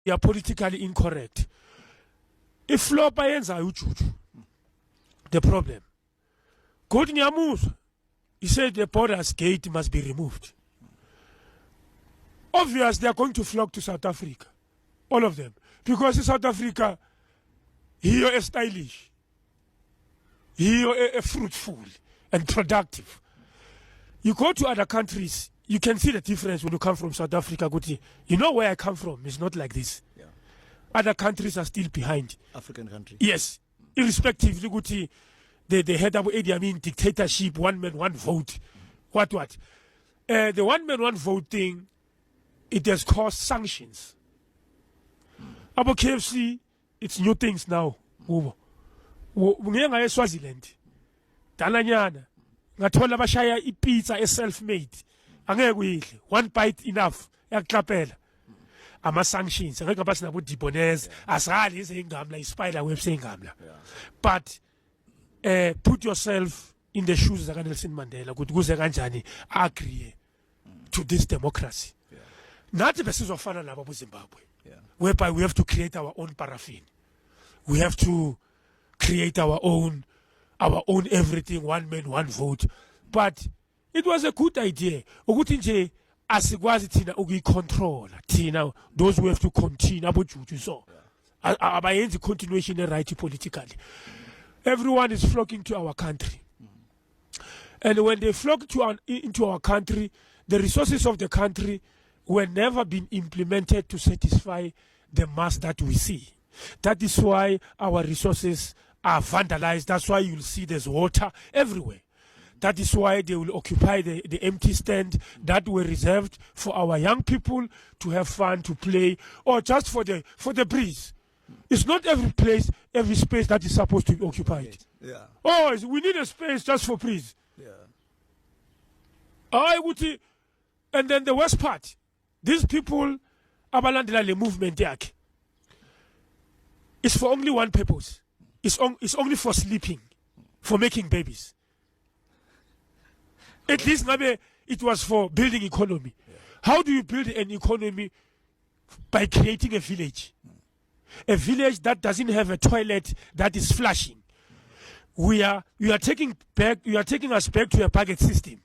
they are politically incorrect. If flop yenza uJuju, the problem. Good Nyamuza, he said the borders gate must be removed. Obviously, they are going to flock to South Africa, all of them, because in South Africa, here is stylish, here is fruitful and productive. You go to other countries, you can see the difference when you come from South Africa. You know where I come from. It's not like this. Yeah. Other countries are still behind. African countries. Yes, irrespective. They had Abu Idi Amin dictatorship, one man, one vote. What? The one man, one vote thing, it has caused sanctions. Abu KFC, it's new things now. Ngeke Swaziland. Dananyana. Ngathola bashaya ipizza self-made. Angeke uyidle. One bite enough. Yakuqaphela. Ama sanctions. Angeke basinabo dibonez. Asali izingamla ispider web sengamla. But put yourself in the shoes of Nelson Mandela. Kuze kanjani agree to this democracy. Nathi besizofana nabo Zimbabwe. Whereby we have to create our own paraffin. We have to create our own everything, one man, one vote. But it was a good idea. Ukuthi nje asikwazi thina ukuyicontrol. Thina those who have to continue abojuju so. Abayenzi continuation right politically. Everyone is flocking to our country. And when they flock into our country, the resources of the country were never been implemented to satisfy the mass that we see. That is why our resources are vandalized. That's why you'll see there's water everywhere. That is why they will occupy the empty stand that were reserved for our young people to have fun, to play, or just for the breeze. It's not every place, every space that is supposed to be occupied. Yeah. Oh, we need a space just for breeze. Yeah. And then the worst part, these people, abalandela le movement yakhe, it's for only one purpose. It's only for sleeping, for making babies. At least it was for building economy. Yeah. How do you build an economy? By creating a village. A village that doesn't have a toilet that is flushing. You are taking us back to a bucket system.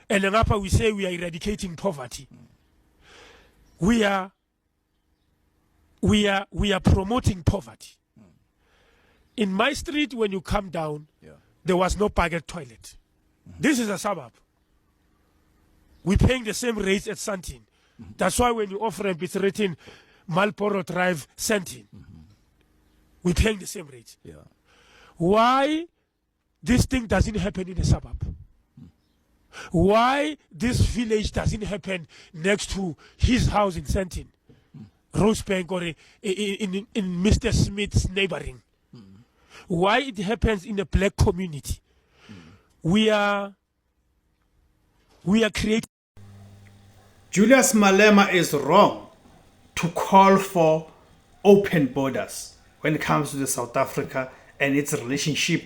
And then after we say we are eradicating poverty. We are promoting poverty. In my street, when you come down, there was no bucket toilet. This is a suburb. We're paying the same rates at Sandton. That's why when you offer it's written Malboro Drive, Sandton. We're paying the same rates. Yeah. Why this thing doesn't happen in a suburb? Why this village doesn't happen next to his house in Sandton, Rosebank, or in Mr. Smith's neighboring? Why it happens in a black community? We are creating. Julius Malema is wrong to call for open borders when it comes to the South Africa and its relationship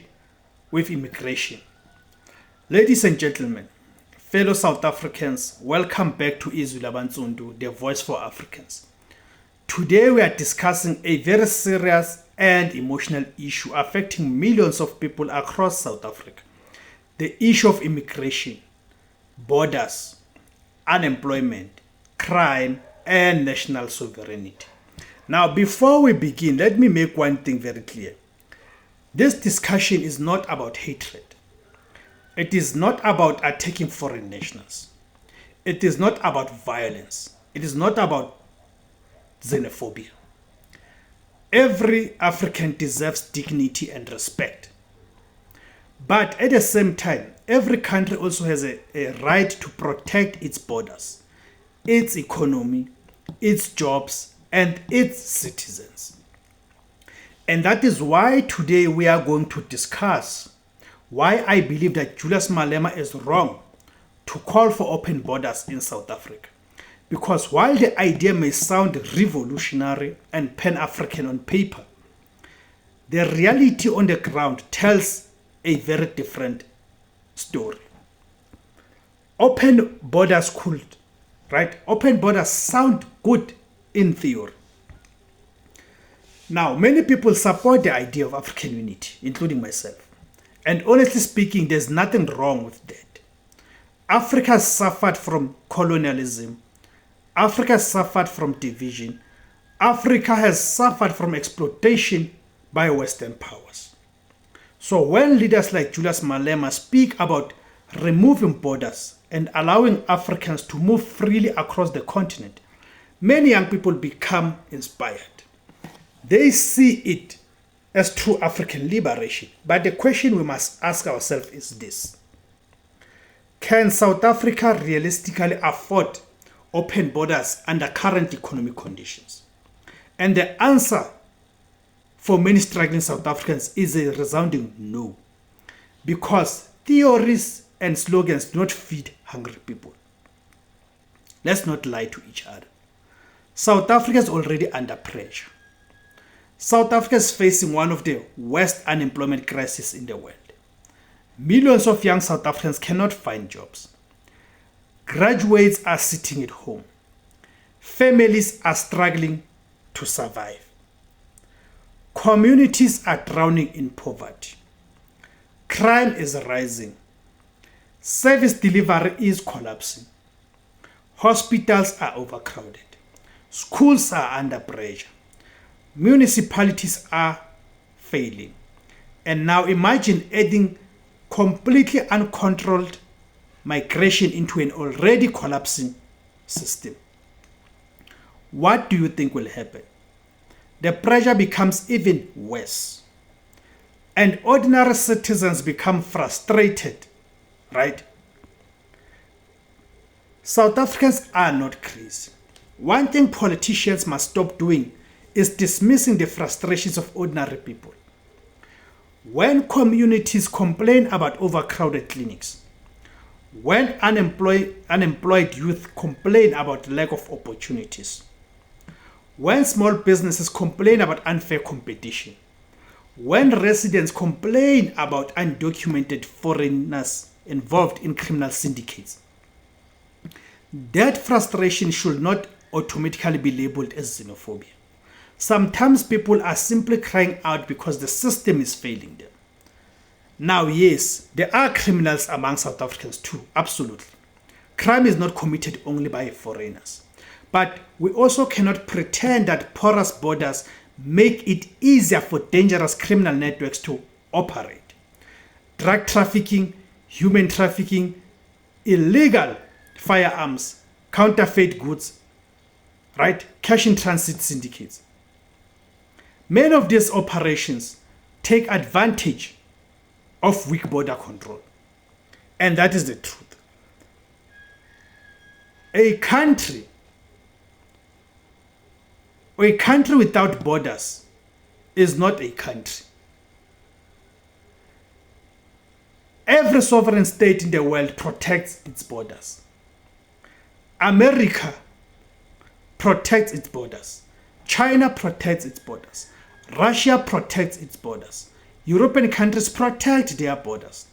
with immigration. Ladies and gentlemen, fellow South Africans, welcome back to Izwi Labansundu, the voice for Africans. Today we are discussing a very serious and emotional issue affecting millions of people across South Africa. The issue of immigration, borders, unemployment, crime, and national sovereignty. Now, before we begin, let me make one thing very clear. This discussion is not about hatred. It is not about attacking foreign nationals. It is not about violence. It is not about xenophobia. Every African deserves dignity and respect. But at the same time, every country also has a right to protect its borders, its economy, its jobs, and its citizens. And that is why today we are going to discuss why I believe that Julius Malema is wrong to call for open borders in South Africa. Because while the idea may sound revolutionary and pan-African on paper, the reality on the ground tells a very different story. Open borders sound good in theory. Now, many people support the idea of African unity, including myself. And honestly speaking, there's nothing wrong with that. Africa has suffered from colonialism. Africa has suffered from division. Africa has suffered from exploitation by Western powers. So when leaders like Julius Malema speak about removing borders and allowing Africans to move freely across the continent, many young people become inspired. They see it as true African liberation. But the question we must ask ourselves is this: can South Africa realistically afford open borders under current economic conditions? And the answer for many struggling South Africans is a resounding no. Because theories and slogans do not feed hungry people. Let's not lie to each other. South Africa is already under pressure. South Africa is facing one of the worst unemployment crises in the world. Millions of young South Africans cannot find jobs. Graduates are sitting at home. Families are struggling to survive. Communities are drowning in poverty. Crime is rising. Service delivery is collapsing. Hospitals are overcrowded. Schools are under pressure. Municipalities are failing. And now imagine adding completely uncontrolled migration into an already collapsing system. What do you think will happen? The pressure becomes even worse. And ordinary citizens become frustrated, right? South Africans are not crazy. One thing politicians must stop doing is dismissing the frustrations of ordinary people. When communities complain about overcrowded clinics, when unemployed youth complain about lack of opportunities, when small businesses complain about unfair competition, when residents complain about undocumented foreigners involved in criminal syndicates, that frustration should not automatically be labeled as xenophobia. Sometimes people are simply crying out because the system is failing them. Now, yes, there are criminals among South Africans too, absolutely. Crime is not committed only by foreigners. But we also cannot pretend that porous borders make it easier for dangerous criminal networks to operate. Drug trafficking, human trafficking, illegal firearms, counterfeit goods, right? Cash in transit syndicates. Many of these operations take advantage of weak border control. And that is the truth. A country without borders is not a country. Every sovereign state in the world protects its borders. America protects its borders. China protects its borders. Russia protects its borders. European countries protect their borders.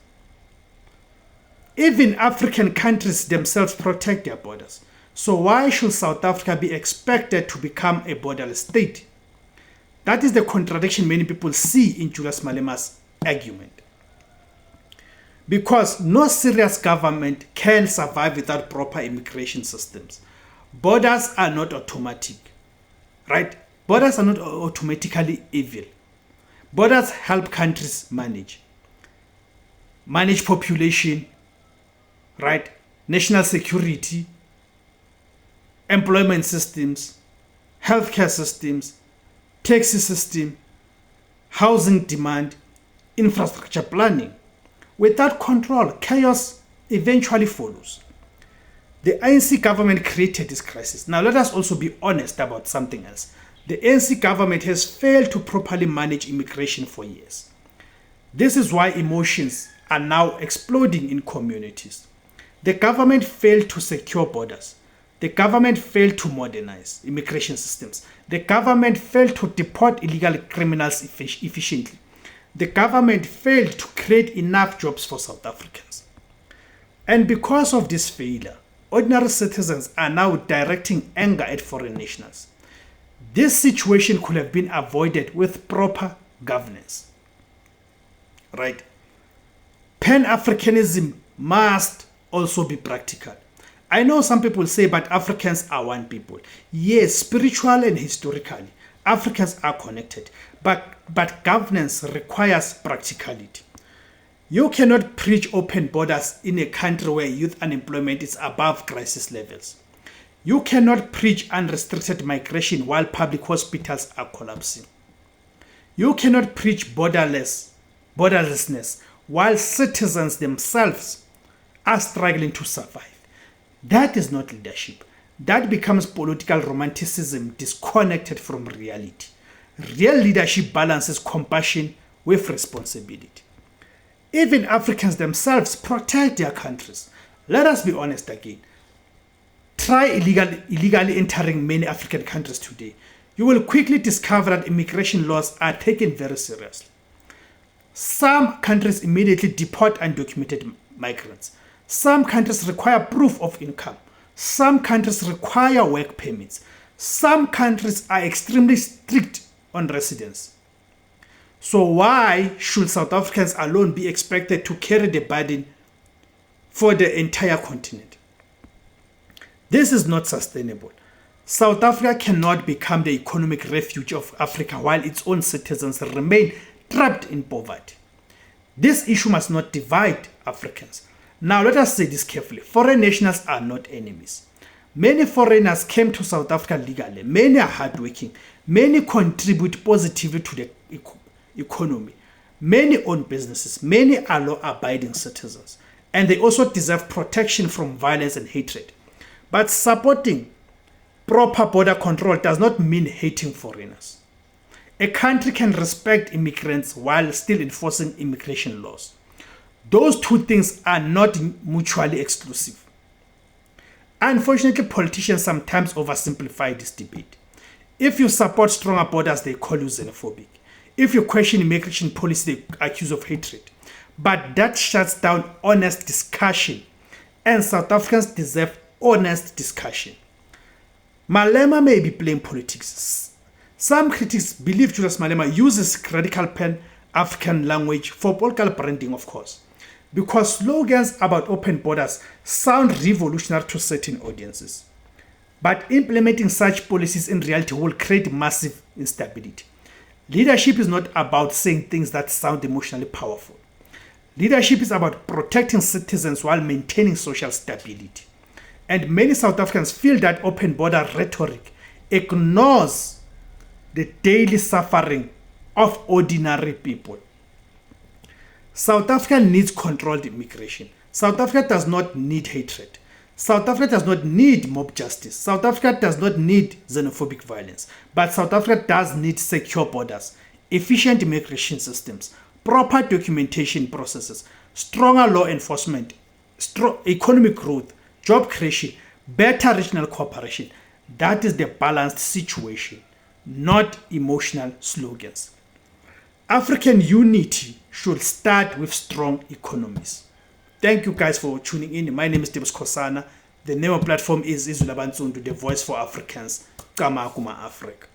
Even African countries themselves protect their borders. So why should South Africa be expected to become a borderless state? That is the contradiction many people see in Julius Malema's argument. Because no serious government can survive without proper immigration systems. Borders are not automatic, right? Borders are not automatically evil. Borders help countries manage population, right? National security, employment systems, healthcare systems, taxi system, housing demand, infrastructure planning. Without control, chaos eventually follows. The ANC government created this crisis. Now let us also be honest about something else. The ANC government has failed to properly manage immigration for years. This is why emotions are now exploding in communities. The government failed to secure borders. The government failed to modernize immigration systems. The government failed to deport illegal criminals efficiently. The government failed to create enough jobs for South Africans. And because of this failure, ordinary citizens are now directing anger at foreign nationals. This situation could have been avoided with proper governance. Right? Pan-Africanism must also be practical. I know some people say, but Africans are one people. Yes, spiritual and historically, Africans are connected. But governance requires practicality. You cannot preach open borders in a country where youth unemployment is above crisis levels. You cannot preach unrestricted migration while public hospitals are collapsing. You cannot preach borderlessness while citizens themselves are struggling to survive. That is not leadership. That becomes political romanticism disconnected from reality. Real leadership balances compassion with responsibility. Even Africans themselves protect their countries. Let us be honest again. Try illegally entering many African countries today. You will quickly discover that immigration laws are taken very seriously. Some countries immediately deport undocumented migrants. Some countries require proof of income. Some countries require work permits. Some countries are extremely strict on residence. So why should South Africans alone be expected to carry the burden for the entire continent? This is not sustainable. South Africa cannot become the economic refuge of Africa while its own citizens remain trapped in poverty. This issue must not divide Africans. Now let us say this carefully. Foreign nationals are not enemies. Many foreigners came to South Africa legally. Many are hardworking. Many contribute positively to the economy. Many own businesses. Many are law-abiding citizens. And they also deserve protection from violence and hatred. But supporting proper border control does not mean hating foreigners. A country can respect immigrants while still enforcing immigration laws. Those two things are not mutually exclusive. Unfortunately, politicians sometimes oversimplify this debate. If you support stronger borders, they call you xenophobic. If you question immigration policy, they accuse of hatred. But that shuts down honest discussion, and South Africans deserve honest discussion. Malema may be playing politics. Some critics believe Julius Malema uses radical pan-African language for political branding, of course, because slogans about open borders sound revolutionary to certain audiences. But implementing such policies in reality will create massive instability. Leadership is not about saying things that sound emotionally powerful. Leadership is about protecting citizens while maintaining social stability. And many South Africans feel that open border rhetoric ignores the daily suffering of ordinary people. South Africa needs controlled immigration. South Africa does not need hatred. South Africa does not need mob justice. South Africa does not need xenophobic violence. But South Africa does need secure borders, efficient immigration systems, proper documentation processes, stronger law enforcement, economic growth, job creation, better regional cooperation. That is the balanced situation, not emotional slogans. African unity should start with strong economies. Thank you guys for tuning in. My name is Debs Kosana. The name of the platform is Izula Bansundu, the voice for Africans. Kama Kuma Africa.